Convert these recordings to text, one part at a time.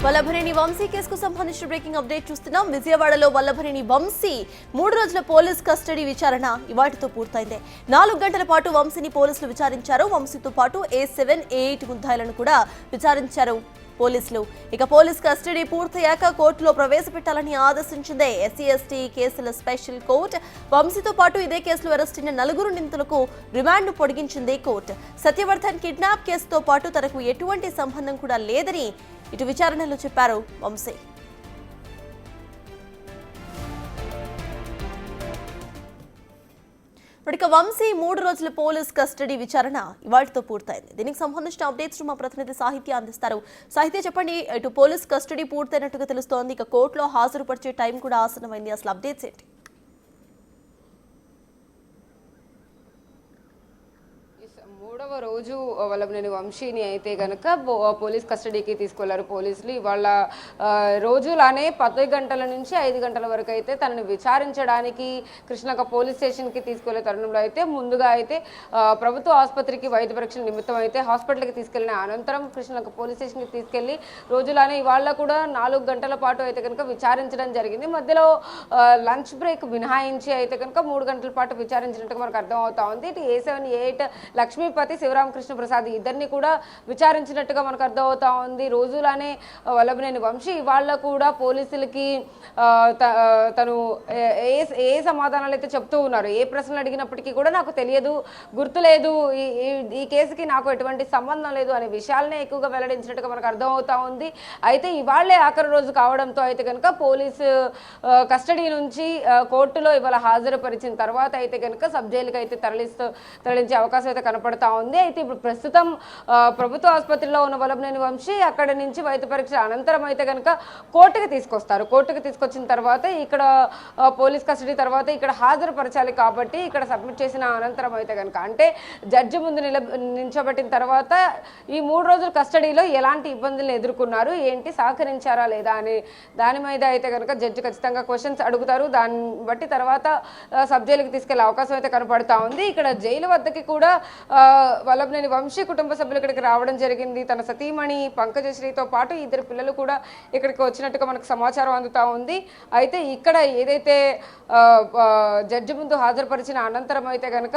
వల్లభనేని వంశీ కేసుకు సంబంధించిన breaking update చూస్తున్నాం. విజయవాడలో వల్లభనేని వంశీ 3 రోజుల పోలీస్ కస్టడీ విచారణ ఇవాటితో పూర్తయింది. 4 గంటల పాటు వంశీని పోలీసులు విచారించారు. వంశీతో పాటు A7, A8 ముద్దాయిలను కూడా విచారించారు పోలీసులు. ఇక పోలీస్ కస్టడీ పూర్తయ్యాక కోర్టులో ప్రవేశపెట్టాలని ఆదేశించింది SC/ST కేసుల స్పెషల్ కోర్టు. వంశీతో పాటు ఇదే కేసులో అరెస్ట్ అయిన 4 నిందితులకు రిమాండ్ పొడిగించింది కోర్టు. సత్యవర్ధన్ కిడ్నాప్ కేసుతో పాటు తనకు ఎటువంటి సంబంధం కూడా లేదని ఇటు విచారణలో చెప్పారు వంశీ. ఇక వంశీ 3 రోజుల పోలీస్ కస్టడీ విచారణ ఇవాటితో పూర్తయింది. దీనికి సంబంధించిన అప్డేట్స్ మా ప్రతినిధి సాహిత్య అందిస్తారు. సాహిత్య చెప్పండి, ఇటు పోలీస్ కస్టడీ పూర్తయినట్టుగా తెలుస్తోంది. ఇక కోర్టులో హాజరుపరిచే టైం కూడా ఆసన్నమైంది. అసలు అప్డేట్స్ ఏంటి? మూడవ రోజు వల్లభనేని వంశీని అయితే కనుక పోలీస్ కస్టడీకి తీసుకెళ్లారు పోలీసులు. ఇవాళ రోజులానే 10 గంటల నుంచి 5 గంటల వరకు అయితే తనని విచారించడానికి కృష్ణక పోలీస్ స్టేషన్కి తీసుకెళ్లే తరుణంలో అయితే ముందుగా అయితే ప్రభుత్వ ఆసుపత్రికి వైద్య పరీక్షల నిమిత్తం అయితే హాస్పిటల్కి తీసుకెళ్లిన అనంతరం కృష్ణక పోలీస్ స్టేషన్కి తీసుకెళ్లి రోజులానే ఇవాళ కూడా 4 గంటల పాటు అయితే కనుక విచారించడం జరిగింది. మధ్యలో లంచ్ బ్రేక్ మినహాయించి అయితే కనుక 3 గంటల పాటు విచారించినట్టుగా మనకు అర్థం అవుతా ఉంది. ఇటు A7, A8 లక్ష్మీపతి, శివరామకృష్ణ ప్రసాద్ ఇద్దరిని కూడా విచారించినట్టుగా మనకు అర్థమవుతా ఉంది. రోజులానే వల్లభనేని వంశీ ఇవాళ కూడా పోలీసులకి తను ఏ సమాధానాలు అయితే చెప్తూ ఉన్నారు. ఏ ప్రశ్నలు అడిగినప్పటికీ కూడా నాకు తెలియదు, గుర్తులేదు, ఈ కేసుకి నాకు ఎటువంటి సంబంధం లేదు అనే విషయాలనే ఎక్కువగా వెల్లడించినట్టుగా మనకు అర్థమవుతా ఉంది. అయితే ఇవాళ్లే ఆఖరి రోజు కావడంతో అయితే కనుక పోలీసు కస్టడీ నుంచి కోర్టులో ఇవాళ హాజరుపరిచిన తర్వాత అయితే కనుక సబ్ జైలుకి అయితే తరలించే అవకాశం అయితే కనపడతా ఉంది. అయితే ఇప్పుడు ప్రస్తుతం ప్రభుత్వ ఆసుపత్రిలో ఉన్న వల్లభనేని వంశీ అక్కడ నుంచి వైద్య పరీక్ష అనంతరం అయితే కనుక కోర్టుకి తీసుకొస్తారు. కోర్టుకి తీసుకొచ్చిన తర్వాత ఇక్కడ పోలీస్ కస్టడీ తర్వాత ఇక్కడ హాజరుపరచాలి కాబట్టి ఇక్కడ సబ్మిట్ చేసిన అనంతరం అయితే కనుక అంటే జడ్జి ముందు నిల్చోబెట్టిన తర్వాత ఈ 3 రోజుల కస్టడీలో ఎలాంటి ఇబ్బందులు ఎదుర్కొన్నారు, ఏంటి, సహకరించారా లేదా అని దాని మీద అయితే కనుక జడ్జి ఖచ్చితంగా క్వశ్చన్స్ అడుగుతారు. దాన్ని బట్టి తర్వాత సబ్ జైలుకి తీసుకెళ్లే అవకాశం అయితే కనపడతా ఉంది. ఇక్కడ జైలు వద్దకి కూడా వల్లభనేని వంశీ కుటుంబ సభ్యులు ఇక్కడికి రావడం జరిగింది. తన సతీమణి పంకజశ్రీతో పాటు 2 పిల్లలు కూడా ఇక్కడికి వచ్చినట్టుగా మనకు సమాచారం అందుతా ఉంది. అయితే ఇక్కడ ఏదైతే జడ్జి ముందు హాజరుపరిచిన అనంతరం అయితే కనుక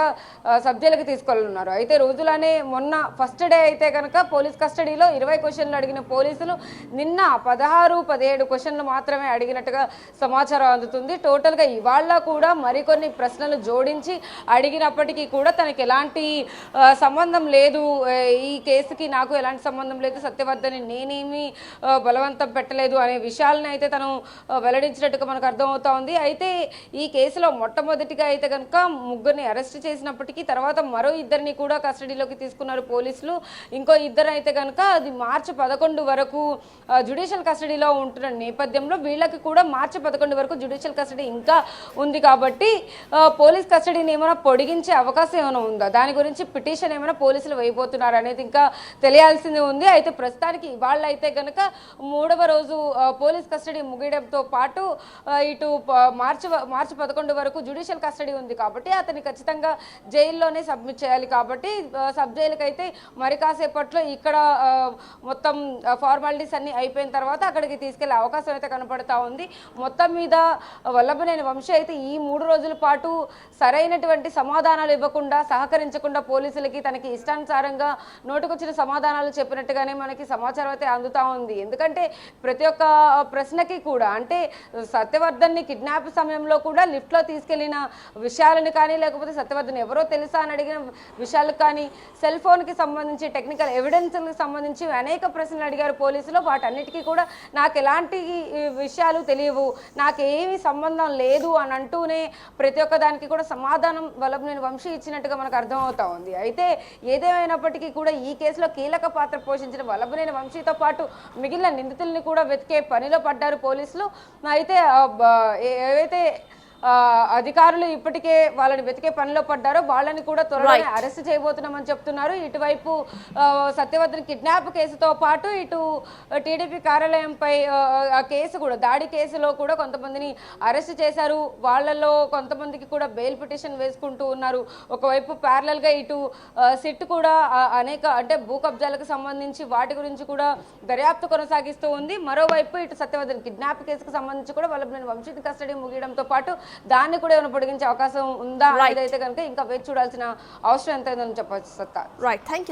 సబ్ జైలుకి తీసుకెళ్ళనున్నారు. అయితే రోజులానే మొన్న ఫస్ట్ డే అయితే కనుక పోలీస్ కస్టడీలో 20 క్వశ్చన్లు అడిగిన పోలీసులు నిన్న 16, 17 క్వశ్చన్లు మాత్రమే అడిగినట్టుగా సమాచారం అందుతుంది. టోటల్గా ఇవాళ కూడా మరికొన్ని ప్రశ్నలు జోడించి అడిగినప్పటికీ కూడా తనకి ఎలాంటి సంబంధం లేదు, ఈ కేసుకి నాకు ఎలాంటి సంబంధం లేదు, సత్యవర్ధని నేనేమి బలవంతం పెట్టలేదు అనే విషయాలను అయితే తను వెల్లడించినట్టుగా మనకు అర్థమవుతా ఉంది. అయితే ఈ కేసులో మొట్టమొదటిగా అయితే కనుక 3 అరెస్ట్ చేసినప్పటికీ తర్వాత మరో 2 కూడా కస్టడీలోకి తీసుకున్నారు పోలీసులు. ఇంకో 2 అయితే కనుక అది మార్చి 11 వరకు జ్యుడిషియల్ కస్టడీలో ఉంటున్న నేపథ్యంలో వీళ్ళకి కూడా మార్చి 11 వరకు జ్యుడిషియల్ కస్టడీ ఇంకా ఉంది కాబట్టి పోలీస్ కస్టడీని ఏమైనా పొడిగించే అవకాశం ఏమైనా ఉందా, దాని గురించి పిటిషన్ ఏమైనా పోలీసులు వేయబోతున్నారు అనేది ఇంకా తెలియాల్సింది ఉంది. అయితే ప్రస్తుతానికి ఇవాళ అయితే కనుక 3వ రోజు పోలీస్ కస్టడీ ముగియడంతో పాటు ఇటు మార్చి 11 వరకు జ్యుడిషియల్ కస్టడీ ఉంది కాబట్టి అతన్ని ఖచ్చితంగా జైల్లోనే సబ్మిట్ చేయాలి. కాబట్టి సబ్ జైలుకి అయితే మరి కాసేపట్లో ఇక్కడ మొత్తం ఫార్మాలిటీస్ అన్ని అయిపోయిన తర్వాత అక్కడికి తీసుకెళ్లే అవకాశం అయితే కనపడతా ఉంది. మొత్తం మీద వల్లభనేని వంశీ అయితే ఈ 3 రోజుల పాటు సరైనటువంటి సమాధానాలు ఇవ్వకుండా, సహకరించకుండా పోలీసులకి తనకి ఇష్టానుసారంగా నోటుకొచ్చిన సమాధానాలు చెప్పినట్టుగానే మనకి సమాచారం అయితే అందుతా ఉంది. ఎందుకంటే ప్రతి ఒక్క ప్రశ్నకి కూడా అంటే సత్యవర్ధన్ని కిడ్నాప్ సమయంలో కూడా లిఫ్ట్లో తీసుకెళ్లిన విషయాలను కానీ, లేకపోతే సత్యవర్ధన్ ఎవరో తెలుసా అని అడిగిన విషయాలకు కానీ, సెల్ ఫోన్కి సంబంధించి టెక్నికల్ ఎవిడెన్స్కి సంబంధించి అనేక ప్రశ్నలు అడిగారు పోలీసులు. వాటన్నిటికీ కూడా నాకు ఎలాంటి విషయాలు తెలియవు, నాకేమీ సంబంధం లేదు అని అంటూనే ప్రతి ఒక్క దానికి కూడా సమాధానం వల్లభనేని వంశీ ఇచ్చినట్టుగా మనకు అర్థమవుతా ఉంది. అయితే ఏదేమైనప్పటికీ కూడా ఈ కేసులో కీలక పాత్ర పోషించిన వల్లభనేని వంశీతో పాటు మిగిలిన నిందితుల్ని కూడా వెతికే పనిలో పడ్డారు పోలీసులు. అయితే ఏవైతే అధికారులు ఇప్పటికే వాళ్ళని వెతికే పనిలో పడ్డారో వాళ్ళని కూడా త్వరలోనే అరెస్ట్ చేయబోతున్నామని చెప్తున్నారు. ఇటువైపు సత్యవర్ధన్ కిడ్నాప్ కేసుతో పాటు ఇటు టీడీపీ కార్యాలయంపై ఆ కేసు కూడా దాడి కేసులో కూడా కొంతమందిని అరెస్ట్ చేశారు. వాళ్ళలో కొంతమందికి కూడా బెయిల్ పిటిషన్ వేసుకుంటూ ఉన్నారు. ఒకవైపు ప్యారలల్ గా ఇటు సిట్ కూడా అనేక అంటే భూ కబ్జాలకు సంబంధించి వాటి గురించి కూడా దర్యాప్తు కొనసాగిస్తూ ఉంది. మరోవైపు ఇటు సత్యవర్ధన్ కిడ్నాప్ కేసుకు సంబంధించి కూడా వల్లభనేని వంశీ కస్టడీ ముగియడంతో పాటు దాన్ని కూడా ఏమైనా పొడిగించే అవకాశం ఉందా అనేది అయితే కనుక ఇంకా వేచి చూడాల్సిన అవసరం ఎంతైందని చెప్పొచ్చు. సత్తా. Right, thank you.